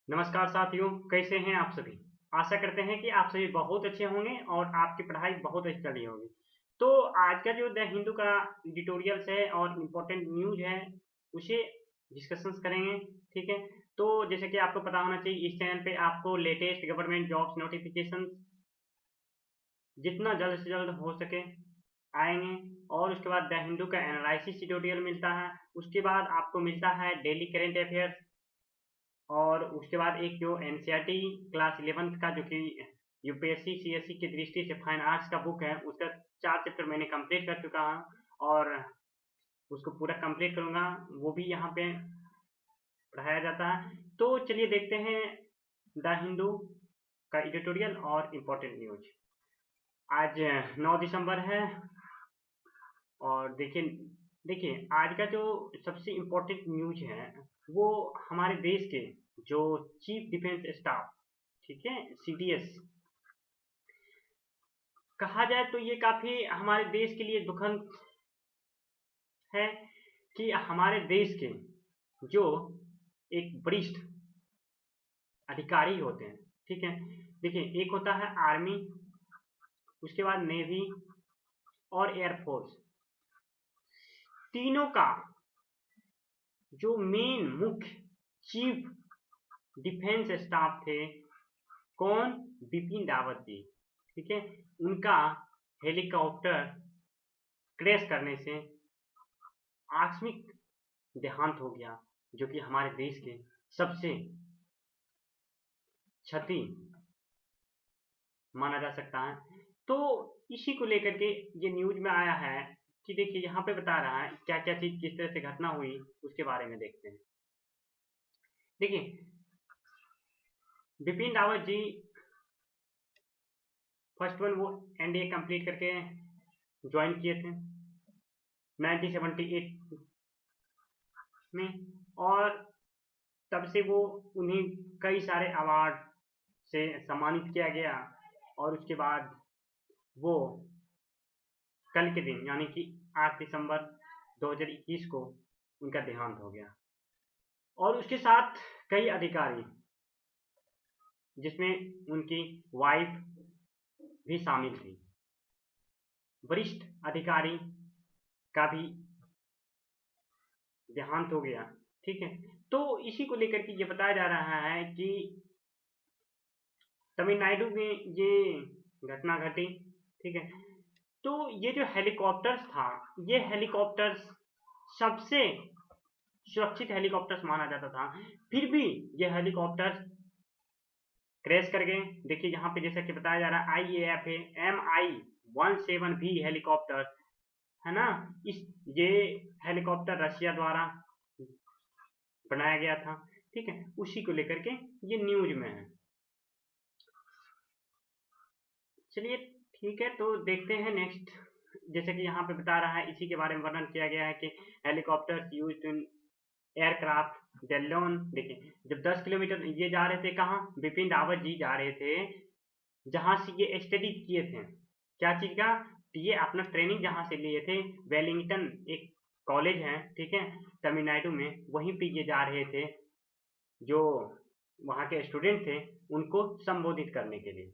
नमस्कार साथियों, कैसे हैं आप सभी। आशा करते हैं कि आप सभी बहुत अच्छे होंगे और आपकी पढ़ाई बहुत अच्छी चल रही होगी। तो आज का जो द हिंदू का एडिटोरियल्स है और इम्पोर्टेंट न्यूज है, उसे डिस्कशंस करेंगे। ठीक है। तो जैसे कि आपको पता होना चाहिए, इस चैनल पे आपको लेटेस्ट गवर्नमेंट जॉब्स नोटिफिकेशन जितना जल्द से जल्द हो सके आएंगे। और उसके बाद द हिंदू का एनालिसिस ट्यूटोरियल मिलता है। उसके बाद आपको मिलता है डेली करेंट अफेयर्स। और उसके बाद एक जो एनसीईआरटी क्लास 11th का, जो कि यूपीएससी सीएससी की दृष्टि से फाइन आर्ट्स का बुक है, उसका 4 चैप्टर मैंने कंप्लीट कर चुका हूँ और उसको पूरा कंप्लीट करूँगा। वो भी यहाँ पे पढ़ाया जाता है। तो चलिए देखते हैं द हिंदू का एडिटोरियल और इम्पोर्टेंट न्यूज। आज 9 दिसंबर है और देखिए देखिए आज का जो सबसे इम्पोर्टेंट न्यूज है वो हमारे देश के जो चीफ डिफेंस स्टाफ, ठीक है, सीडीएस कहा जाए तो ये काफी हमारे देश के लिए दुखद है कि हमारे देश के जो एक वरिष्ठ अधिकारी होते हैं, ठीक है। देखिए, एक होता है आर्मी, उसके बाद नेवी और एयरफोर्स। तीनों का जो मेन मुख्य चीफ डिफेंस स्टाफ थे, कौन? बिपिन रावत जी, ठीक है। उनका हेलीकॉप्टर क्रैश करने से आकस्मिक देहांत हो गया, जो कि हमारे देश के सबसे क्षति माना जा सकता है। तो इसी को लेकर के ये न्यूज में आया है कि देखिए यहाँ पे बता रहा है क्या क्या चीज किस तरह से घटना हुई, उसके बारे में देखते हैं। देखिए, बिपिन रावत जी फर्स्ट वन वो एनडीए कंप्लीट करके ज्वाइन किए थे 1978 में। और तब से वो उन्हें कई सारे अवार्ड से सम्मानित किया गया। और उसके बाद वो कल के दिन यानी कि 8 दिसंबर 2021 को उनका देहांत हो गया। और उसके साथ कई अधिकारी, जिसमें उनकी वाइफ भी शामिल थी, वरिष्ठ अधिकारी का भी देहांत हो गया। ठीक है। तो इसी को लेकर के ये बताया जा रहा है कि तमिलनाडु में ये घटना घटी। ठीक है। तो ये जो हेलीकॉप्टर्स था, ये हेलीकॉप्टर्स सबसे सुरक्षित हेलीकॉप्टर्स माना जाता था। फिर भी ये हेलीकॉप्टर्स क्रैश कर गए। देखिए यहाँ पे जैसा कि बताया जा रहा है, IAF है MI-17V हेलीकॉप्टर, है ना। इस ये हेलीकॉप्टर रशिया द्वारा बनाया गया था। ठीक है। उसी को लेकर के ये न्यूज में है। चलिए ठीक है, तो देखते हैं नेक्स्ट। जैसे कि यहाँ पे बता रहा है, इसी के बारे में वर्णन किया गया है कि हेलीकॉप्टर्स यूज्ड इन एयरक्राफ्ट डेलोन। देखिए, जब 10 किलोमीटर ये जा रहे थे, कहाँ? बिपिन रावत जी जा रहे थे जहां से ये स्टडी किए थे, क्या चीज का? ये अपना ट्रेनिंग जहां से लिए थे, वेलिंगटन एक कॉलेज है, ठीक है, तमिलनाडु में, वहीं पे ये जा रहे थे। जो वहाँ के स्टूडेंट थे उनको संबोधित करने के लिए।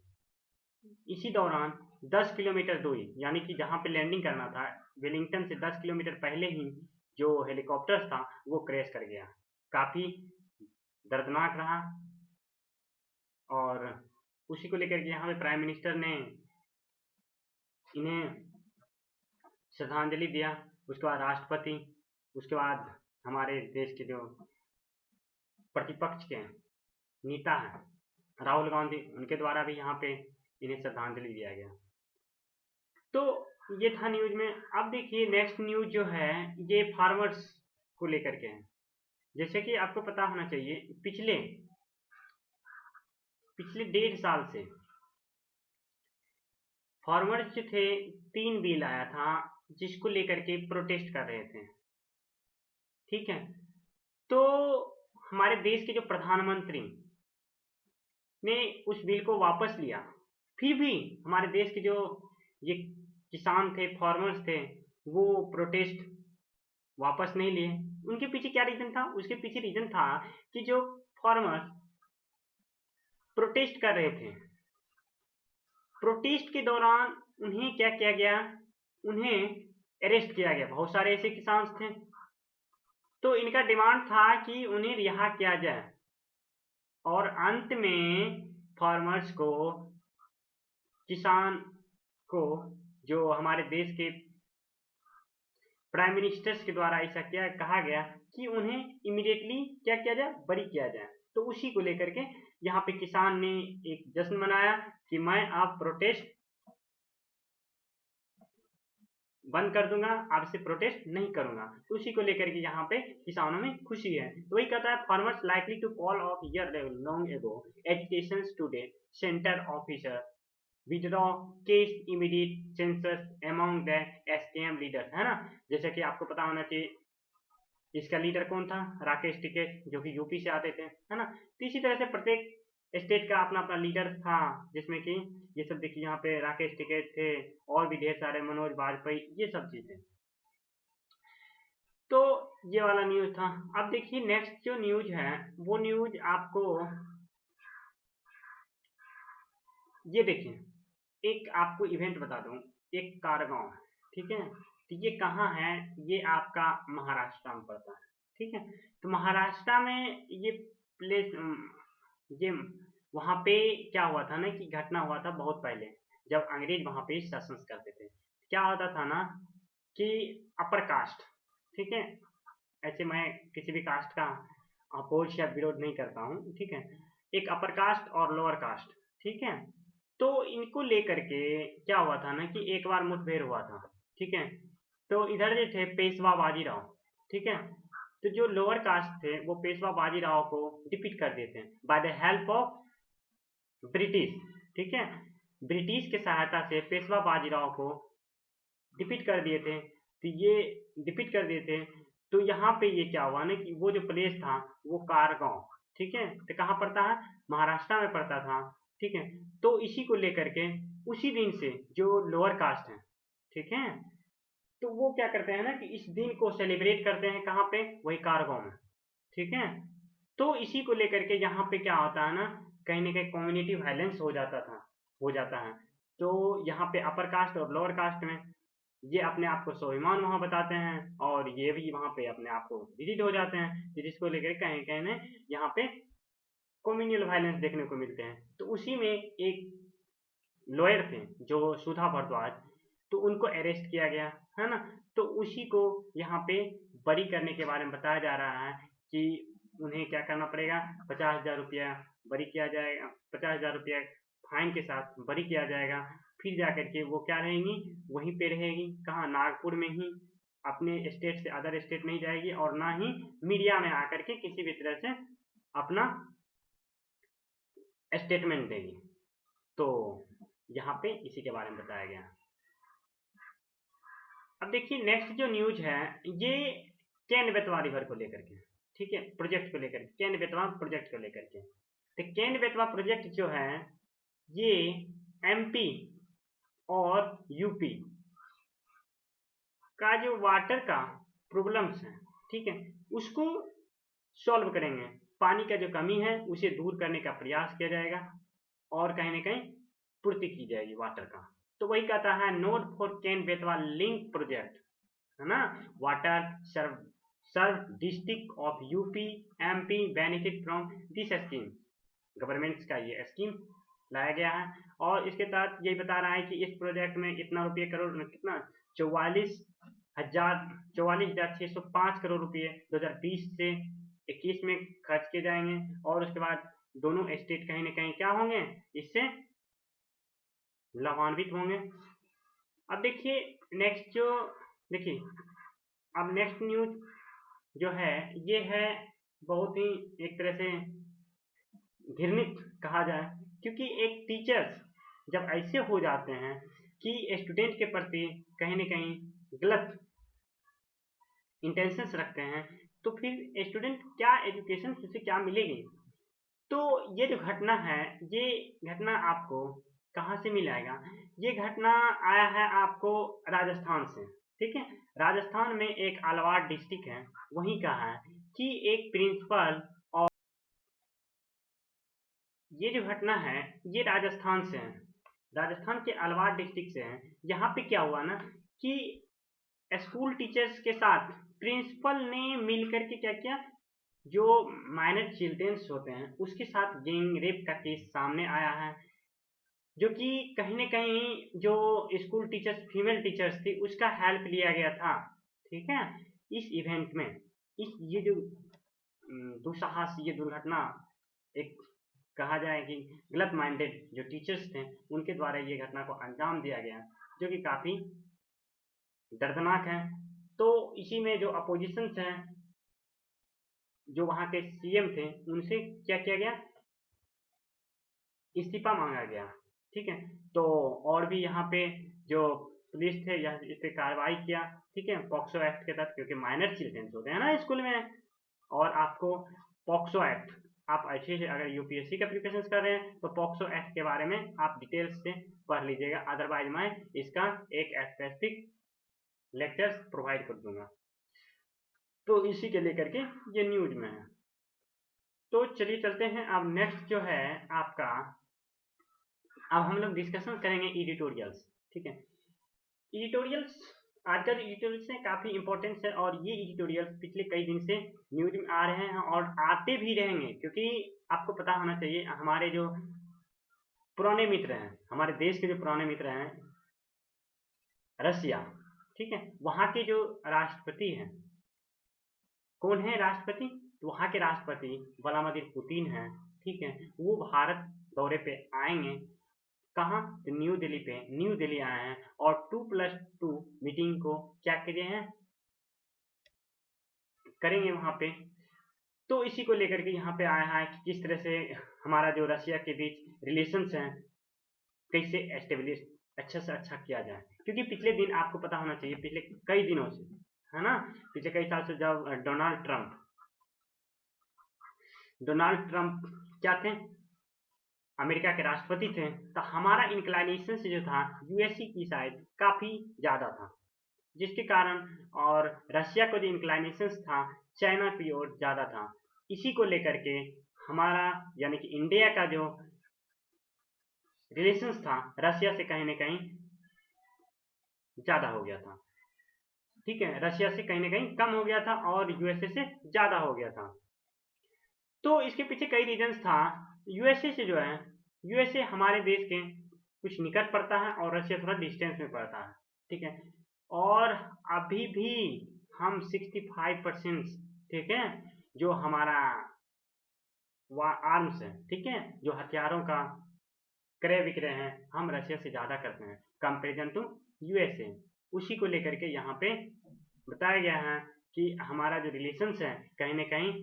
इसी दौरान 10 किलोमीटर दूरी यानी कि जहाँ पे लैंडिंग करना था, वेलिंगटन से 10 किलोमीटर पहले ही जो हेलीकॉप्टर था वो क्रैश कर गया। काफी दर्दनाक रहा। और उसी को लेकर के यहाँ पे प्राइम मिनिस्टर ने इन्हें श्रद्धांजलि दिया। उसके बाद राष्ट्रपति, उसके बाद हमारे देश के जो प्रतिपक्ष के नेता हैं राहुल गांधी, उनके द्वारा भी यहाँ पे इन्हें श्रद्धांजलि दिया गया। तो ये था न्यूज में। अब देखिए नेक्स्ट न्यूज जो है, ये फार्मर्स को लेकर के है। जैसे कि आपको पता होना चाहिए, पिछले पिछले 1.5 साल से फार्मर्स जो थे, 3 बिल आया था जिसको लेकर के प्रोटेस्ट कर रहे थे। ठीक है। तो हमारे देश के जो प्रधानमंत्री ने उस बिल को वापस लिया। फिर भी हमारे देश के जो ये किसान थे, फार्मर्स थे, वो प्रोटेस्ट वापस नहीं लिए। उनके पीछे क्या रीजन था? उसके पीछे रीजन था कि जो फार्मर्स प्रोटेस्ट कर रहे थे। प्रोटेस्ट के दौरान उन्हें क्या किया गया, उन्हें अरेस्ट किया गया। बहुत सारे ऐसे किसान थे, तो इनका डिमांड था कि उन्हें रिहा किया जाए, और अंत में फार्मर्स को, किसान को, जो हमारे देश के प्राइम मिनिस्टर्स के द्वारा ऐसा क्या कहा गया कि उन्हें इमीडिएटली क्या किया जाए, बरी किया जाए। तो उसी को लेकर के यहाँ पे किसान ने एक जश्न मनाया कि मैं अब प्रोटेस्ट बंद कर दूंगा, आपसे प्रोटेस्ट नहीं करूंगा। तो उसी को लेकर के यहाँ पे किसानों में खुशी है। तो वही कहता है, farmers likely to call off year long ago education student centre officer withdraw case immediate census among the SKM leaders, है ना। जैसे कि आपको पता होना चाहिए इसका लीडर कौन था, राकेश टिकैत, जो कि यूपी से आते थे, है ना। तो इसी तरह से प्रत्येक स्टेट का अपना अपना लीडर था, जिसमें कि ये सब देखिए यहाँ पे राकेश टिकैत थे, और भी ढेर सारे, मनोज वाजपेयी, ये सब चीजें। तो ये वाला न्यूज था। अब देखिए नेक्स्ट जो न्यूज है, वो न्यूज आपको ये देखिए, एक आपको इवेंट बता दूं, एक कारगांव, ठीक है। तो ये कहाँ है, ये आपका महाराष्ट्र में पड़ता है, ठीक है। तो महाराष्ट्र में ये प्लेस, ये वहाँ पे क्या हुआ था ना, कि घटना हुआ था बहुत पहले, जब अंग्रेज वहाँ पे शासन करते थे। क्या होता था ना कि अपर कास्ट, ठीक है, ऐसे मैं किसी भी कास्ट का अपोज या विरोध नहीं करता हूँ, ठीक है। एक अपर कास्ट और लोअर कास्ट, ठीक है। तो इनको लेकर के क्या हुआ था ना, कि एक बार मुठभेड़ हुआ था, ठीक है। तो इधर जो थे पेशवा बाजीराव, ठीक है। तो जो लोअर कास्ट थे वो पेशवा बाजीराव को डिफीट कर देते हैं by the help of British, ठीक है। ब्रिटिश के सहायता से पेशवा बाजीराव को डिफीट कर दिए थे। तो ये डिफीट कर दिए थे। तो यहाँ पे ये क्या हुआ ना, कि वो जो प्लेस था वो कारगांव, ठीक है। तो कहाँ पड़ता है, महाराष्ट्र में पड़ता था, ठीक है। तो इसी को लेकर के उसी दिन से जो लोअर कास्ट है, ठीक है, तो वो क्या करते हैं ना, कि इस दिन को सेलिब्रेट करते हैं, कहाँ पे, वही कारगांव में, ठीक है। तो इसी को लेकर के यहाँ पे क्या होता है ना कहीं कम्युनिटी वायलेंस हो जाता है। तो यहाँ पे अपर कास्ट और लोअर कास्ट में ये अपने आप को स्वाभिमान वहाँ बताते हैं, और ये भी वहाँ पे अपने आप को डिलीट हो जाते हैं, जिसको लेकर कहीं कहीं यहाँ पे कम्युनल वायलेंस देखने को मिलते हैं। तो उसी में एक लॉयर थे जो सुधा भारद्वाज, तो उनको अरेस्ट किया गया, है ना। तो उसी को यहाँ पे बरी करने के बारे में बताया जा रहा है कि उन्हें क्या करना पड़ेगा, 50,000 रुपया बरी किया जाएगा, 50,000 रुपया फाइन के साथ बरी किया जाएगा। फिर जाकर के वो क्या रहेंगी, वहीं पे रहेगी, कहाँ, नागपुर में ही, अपने स्टेट से अदर स्टेट नहीं जाएगी, और ना ही मीडिया में आकर के किसी भी तरह से अपना स्टेटमेंट देगी। तो यहाँ पे इसी के बारे में बताया गया। अब देखिए नेक्स्ट जो न्यूज है, ये केन बेतवा रिवर को लेकर के, ठीक है, प्रोजेक्ट को लेकर, केन बेतवा प्रोजेक्ट को लेकर के। तो केन बेतवा प्रोजेक्ट जो है, ये एमपी और यूपी का जो वाटर का प्रॉब्लम्स है, ठीक है, उसको सॉल्व करेंगे। पानी का जो कमी है उसे दूर करने का प्रयास किया जाएगा, और कहीं ना कहीं पूर्ति की जाएगी वाटर का। तो वही कहता है, note for Ken Betwa link project, है ना, water serve district of UP MP benefit from this scheme. Government का ये स्कीम लाया गया है, और इसके तहत यही बता रहा है कि इस प्रोजेक्ट में इतना रुपये करोड़, कितना, 44,605 करोड़ रुपये 2020 से 21 में खर्च किए जाएंगे, और उसके बाद दोनों स्टेट कहीं ना कहीं क्या होंगे, इससे लाभान्वित होंगे। अब देखिए नेक्स्ट जो, देखिए अब नेक्स्ट न्यूज जो है, ये है बहुत ही एक तरह से घृणित कहा जाए, क्योंकि एक टीचर्स जब ऐसे हो जाते हैं कि स्टूडेंट के प्रति कहीं ना कहीं गलत इंटेंशंस रखते हैं, तो फिर स्टूडेंट क्या एजुकेशन उसे क्या मिलेगी। तो ये जो घटना है, ये घटना आपको कहाँ से मिलेगा, ये घटना आया है आपको राजस्थान से, ठीक है। राजस्थान में एक अलवार डिस्ट्रिक्ट है, वहीं का है कि एक प्रिंसिपल ये जो घटना है ये राजस्थान से है, राजस्थान के अलवार डिस्ट्रिक्ट से है। यहाँ पे क्या हुआ ना कि स्कूल टीचर्स के साथ प्रिंसिपल ने मिलकर के क्या किया, जो माइनर चिल्ड्रंस होते हैं उसके साथ गैंग रेप का केस सामने आया है, जो कि कहीं न कहीं जो स्कूल टीचर्स फीमेल टीचर्स थी उसका हेल्प लिया गया था, ठीक है। इस इवेंट में ये जो दुस्साहस, ये दुर्घटना, एक कहा जाए कि गलत माइंडेड जो टीचर्स थे उनके द्वारा ये घटना को अंजाम दिया गया, जो कि काफ़ी दर्दनाक है। तो इसी में जो अपोजिशन हैं, जो वहाँ के सीएम थे, उनसे क्या किया गया, इस्तीफा मांगा गया, ठीक है। तो और भी यहाँ पे जो पुलिस थे यह इस पे कार्रवाई किया, ठीक है, पॉक्सो एक्ट के तहत, क्योंकि माइनर चिल्ड्रंस होते हैं ना स्कूल में। और आपको पॉक्सो एक्ट, आप अच्छे से अगर यूपीएससी का प्रिपरेशन कर रहे हैं तो पॉक्सो एक्ट के बारे में आप डिटेल्स से पढ़ लीजिएगा, अदरवाइज मैं इसका एक स्पेसिफिक लेक्चर्स प्रोवाइड कर दूंगा। तो इसी के लेकर के ये न्यूज में है। तो चलिए चलते हैं अब नेक्स्ट जो है आपका, अब हम लोग डिस्कशन करेंगे एडिटोरियल्स, ठीक है। एडिटोरियल्स आजकल एडिटोरियल्स हैं काफ़ी इंपॉर्टेंट है, और ये एडिटोरियल्स पिछले कई दिन से न्यूज में आ रहे हैं और आते भी रहेंगे, क्योंकि आपको पता होना चाहिए हमारे जो पुराने मित्र हैं, हमारे देश के जो पुराने मित्र हैं रसिया, ठीक है, वहाँ के जो राष्ट्रपति हैं, कौन है राष्ट्रपति, तो वहाँ के राष्ट्रपति व्लादिमीर पुतिन हैं, ठीक है। वो भारत दौरे पे आएंगे, कहाँ, तो न्यू दिल्ली पे, न्यू दिल्ली आए हैं और 2+2 मीटिंग को क्या किए हैं, करेंगे वहाँ पे। तो इसी को लेकर के यहाँ पे आया है कि किस तरह से हमारा जो रशिया के बीच रिलेशंस हैं कैसे एस्टेब्लिश अच्छा से अच्छा किया जाए, क्योंकि पिछले दिन आपको पता होना चाहिए, पिछले कई दिनों से, है ना, पिछले कई साल से जब डोनाल्ड ट्रंप क्या थे, अमेरिका के राष्ट्रपति थे, तो हमारा इंक्लाइनेशन से जो था यूएसए की साइड काफ़ी ज़्यादा था, जिसके कारण, और रशिया को जो इंक्लाइनेशन था चाइना की ओर ज़्यादा था। इसी को लेकर के हमारा यानी कि इंडिया का जो रिलेशंस था रशिया से कहीं ना कहीं ज़्यादा हो गया था, ठीक है, रशिया से कहीं ना कहीं कम हो गया था और यूएसए से ज़्यादा हो गया था। तो इसके पीछे कई रीजंस था। यूएसए से जो है, यूएसए हमारे देश के कुछ निकट पड़ता है और रशिया थोड़ा डिस्टेंस में पड़ता है, ठीक है। और अभी भी हम 65%, ठीक है, जो हमारा आर्म्स है, ठीक है, जो हथियारों का क्रय विक्रय है, हम रशिया से ज़्यादा करते हैं कंपेरिजन टू यूएसए। उसी को लेकर के यहाँ पे बताया गया है कि हमारा जो रिलेशंस है कहीं ना कहीं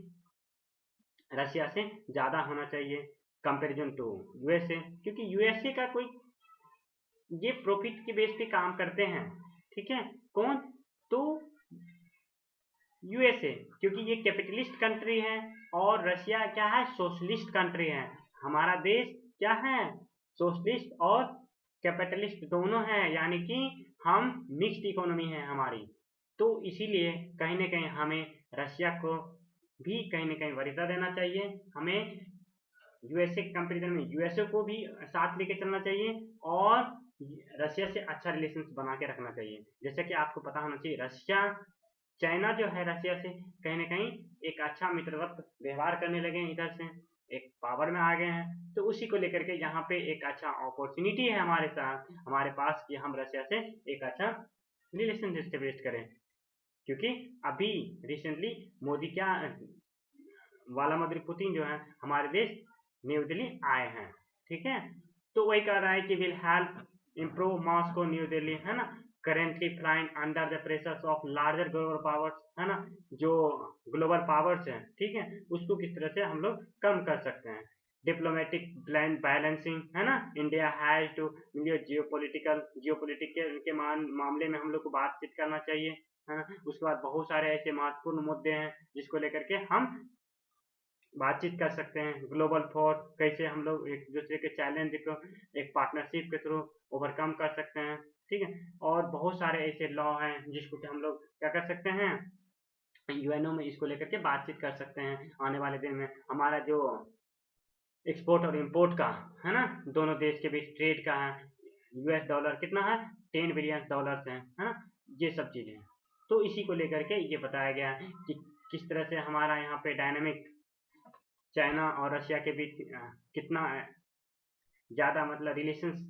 रशिया से ज़्यादा होना चाहिए कंपेरिजन टू यूएसए, क्योंकि यूएसए का कोई, ये प्रॉफिट के बेस पे काम करते हैं, ठीक है, कौन, तो यूएसए, क्योंकि ये कैपिटलिस्ट कंट्री है और रशिया क्या है, सोशलिस्ट कंट्री है। हमारा देश क्या है, सोशलिस्ट और कैपिटलिस्ट दोनों है, यानी कि हम मिक्स्ड इकोनॉमी है हमारी। तो इसीलिए कहीं ना कहीं हमें रशिया को भी कहीं ना कहीं वरीयता देना चाहिए, हमें यूएसए के कंपेरिजन में यूएसए को भी साथ लेके चलना चाहिए और रशिया से अच्छा रिलेशन बना के रखना चाहिए। जैसे कि आपको पता होना चाहिए रशिया, चाइना जो है रशिया से कहीं ना कहीं एक अच्छा मित्रवत व्यवहार करने लगे हैं, इधर से एक पावर में आ गए हैं। तो उसी को लेकर के यहाँ पे एक अच्छा अपॉर्चुनिटी है हमारे साथ, हमारे पास, कि हम रशिया से एक अच्छा रिलेशन एस्टेब्लिश करें, क्योंकि अभी रिसेंटली मोदी क्या, व्लादिमीर पुतिन जो है हमारे देश न्यू दिल्ली आए हैं, ठीक है। तो वही कह रहा है कि will help improve Moscow new Delhi, है ना, currently flying under the pressures of larger global powers, है ना, जो ग्लोबल पावर्स हैं, ठीक है, उसको किस तरह से हम लोग कम कर सकते हैं। डिप्लोमेटिक ब्लैंड बैलेंसिंग, है ना, इंडिया हैज टू जियोपॉलिटिक के मामले में हम लोग को बातचीत करना चाहिए, है ना। उसके बाद बहुत सारे ऐसे महत्वपूर्ण मुद्दे हैं जिसको लेकर के हम बातचीत कर सकते हैं। ग्लोबल फोर्स, कैसे हम लोग एक दूसरे के चैलेंज को एक पार्टनरशिप के थ्रू ओवरकम कर सकते हैं, ठीक है। और बहुत सारे ऐसे लॉ हैं जिसको कि हम लोग क्या कर सकते हैं, यूएनओ में इसको लेकर के बातचीत कर सकते हैं। आने वाले दिन में हमारा जो एक्सपोर्ट और इंपोर्ट का, है ना, दोनों देश के बीच ट्रेड का है। यूएस डॉलर कितना है, 10 बिलियन डॉलर्स है ना, ये सब चीज़ें। तो इसी को लेकर के ये बताया गया है कि किस तरह से हमारा यहाँ पे डायनामिक चाइना और रशिया के बीच कितना ज़्यादा मतलब रिलेशंस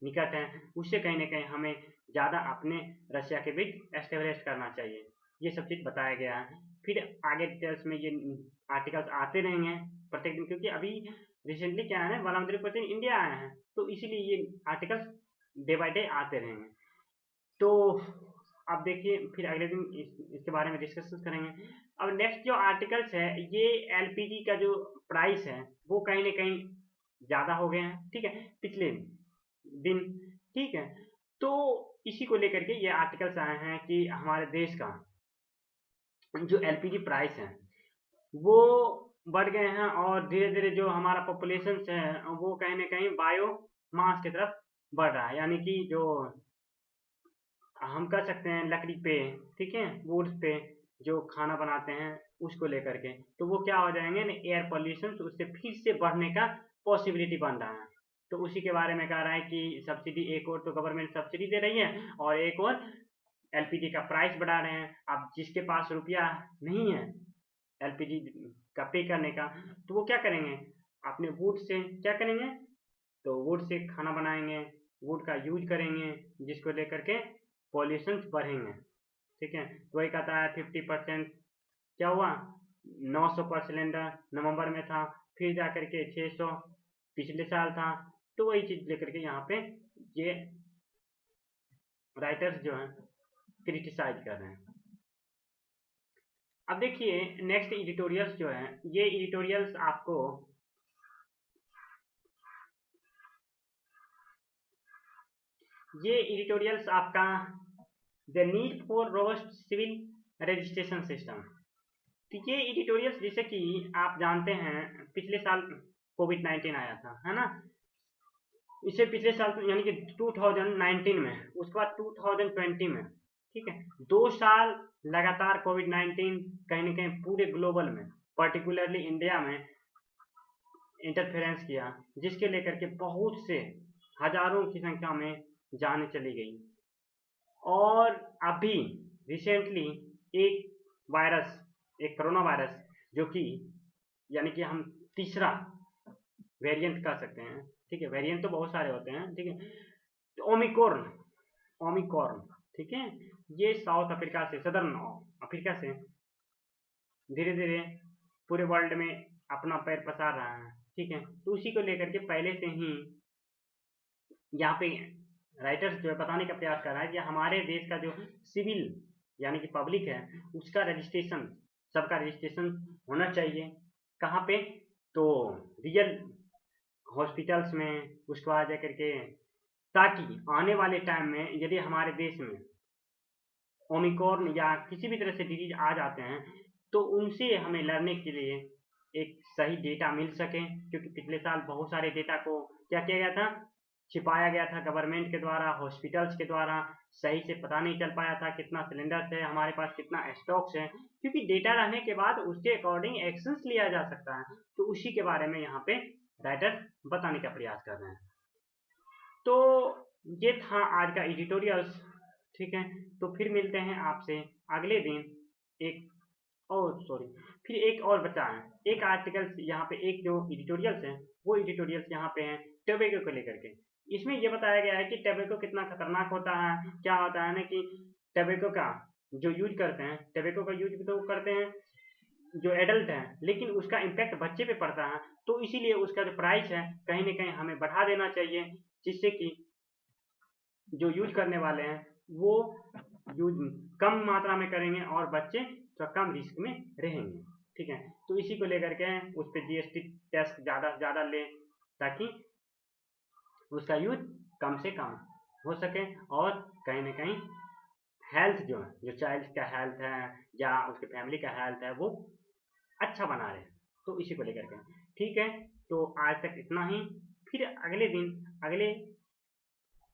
निकट हैं, उससे कहीं ना कहीं हमें ज़्यादा अपने रशिया के बीच एस्टेब्लिश करना चाहिए। ये सब चीज़ बताया गया है। फिर आगे डिटेल्स में ये आर्टिकल्स आते रहेंगे प्रत्येक दिन, क्योंकि अभी रिसेंटली क्या है, प्रधानमंत्री पुतिन इंडिया आए हैं, तो इसीलिए ये आर्टिकल्स डे बाय डे आते रहेंगे। तो अब देखिए फिर अगले दिन इसके बारे में डिस्कशन करेंगे। अब नेक्स्ट जो आर्टिकल्स है, ये एलपीजी का जो प्राइस है वो कहीं ना कहीं ज़्यादा हो गए हैं, ठीक है, पिछले दिन, ठीक है। तो इसी को लेकर के ये आर्टिकल्स आए हैं कि हमारे देश का जो एलपीजी प्राइस है वो बढ़ गए हैं, और धीरे धीरे जो हमारा पॉपुलेशन है वो कहीं ना कहीं बायो मास की तरफ बढ़ रहा है, यानी कि जो हम कर सकते हैं लकड़ी पे, ठीक है, वुड्स पे जो खाना बनाते हैं उसको लेकर के, तो वो क्या हो जाएंगे ना, एयर पॉल्यूशन तो उससे फिर से बढ़ने का पॉसिबिलिटी बन रहा है। तो उसी के बारे में कह रहा है कि सब्सिडी, एक और तो गवर्नमेंट सब्सिडी दे रही है और एक और एलपीजी का प्राइस बढ़ा रहे हैं। अब जिसके पास रुपया नहीं है एलपीजी का पे करने का, तो वो क्या करेंगे, अपने वुड से क्या करेंगे, तो वुड से खाना बनाएंगे, वुड का यूज करेंगे, जिसको लेकर के पॉल्यूशन बढ़ेंगे, ठीक है। तो वही कहता है 50% क्या हुआ, 900 पर सिलेंडर नवंबर में था, फिर जा करके 600 पिछले साल था। तो वही चीज लेकर के यहाँ पे ये राइटर्स जो हैं क्रिटिसाइज कर रहे हैं। अब देखिए नेक्स्ट एडिटोरियल्स जो है, ये एडिटोरियल्स आपको आपका the need for robust civil registration system. तो ये एडिटोरियल्स जैसे कि आप जानते हैं पिछले साल कोविड-19 आया था, है ना, इससे पिछले साल यानी कि 2019 में, उसके बाद 2020 में, ठीक है, 2 साल लगातार कोविड-19 कहीं ना कहीं पूरे ग्लोबल में, पर्टिकुलरली इंडिया में इंटरफेरेंस किया, जिसके लेकर के बहुत से हजारों की संख्या में जानें चली गई। और अभी रिसेंटली एक वायरस, एक कोरोना वायरस, जो कि यानी कि हम तीसरा वेरिएंट कह सकते हैं, ठीक है, वेरिएंट तो बहुत सारे होते हैं, ठीक है, तो ओमिक्रॉन, ठीक है, ये साउथ अफ्रीका से, सदर्न अफ्रीका से धीरे धीरे पूरे वर्ल्ड में अपना पैर पसार रहा है, ठीक है। तो उसी को लेकर के पहले से ही यहाँ पे राइटर्स जो है बताने का प्रयास कर रहा है कि हमारे देश का जो सिविल यानी कि पब्लिक है उसका रजिस्ट्रेशन, सबका रजिस्ट्रेशन होना चाहिए। कहाँ पे, तो रियल हॉस्पिटल्स में, उसके बाद जाकर के, ताकि आने वाले टाइम में यदि हमारे देश में ओमिक्रॉन या किसी भी तरह से डिजीज आ जाते हैं तो उनसे हमें लड़ने के लिए एक सही डेटा मिल सके, क्योंकि पिछले साल बहुत सारे डेटा को क्या किया गया था, छिपाया गया था गवर्नमेंट के द्वारा, हॉस्पिटल्स के द्वारा, सही से पता नहीं चल पाया था कितना सिलेंडर्स है हमारे पास, कितना स्टॉक्स है, क्योंकि डेटा रहने के बाद उसके अकॉर्डिंग एक्शंस लिया जा सकता है। तो उसी के बारे में यहाँ पे राइटर बताने का प्रयास कर रहे हैं। तो ये था आज का एडिटोरियल्स, ठीक है। तो फिर मिलते हैं आपसे अगले दिन फिर एक और बचा है, एक आर्टिकल्स यहाँ पे, एक जो एडिटोरियल्स है वो एडिटोरियल्स यहाँ पे हैं टोबैको को लेकर के। इसमें ये बताया गया है कि टोबैको कितना खतरनाक होता है। क्या होता है ना कि टोबैको का जो यूज करते हैं, टोबैको का यूज तो करते हैं जो एडल्ट है, लेकिन उसका इम्पैक्ट बच्चे पे पड़ता है, तो इसीलिए उसका जो प्राइस है कहीं ना कहीं हमें बढ़ा देना चाहिए, जिससे कि जो यूज करने वाले हैं वो यूज कम मात्रा में करेंगे और बच्चे तो कम रिस्क में रहेंगे, ठीक है। तो इसी को लेकर के उस पर जीएसटी टैक्स ज़्यादा से ज़्यादा लें, ताकि उसका यूज कम से कम हो सके और कहीं ना कहीं हेल्थ जो है, जो चाइल्ड का हेल्थ है या उसके फैमिली का हेल्थ है वो अच्छा बना रहे। तो इसी को लेकर के ठीक है। तो आज तक इतना ही, फिर अगले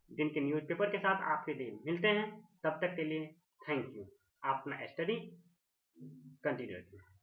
दिन के न्यूज़पेपर के साथ आपके लिए मिलते हैं। तब तक के लिए थैंक यू। आप अपना स्टडी कंटिन्यू रखें।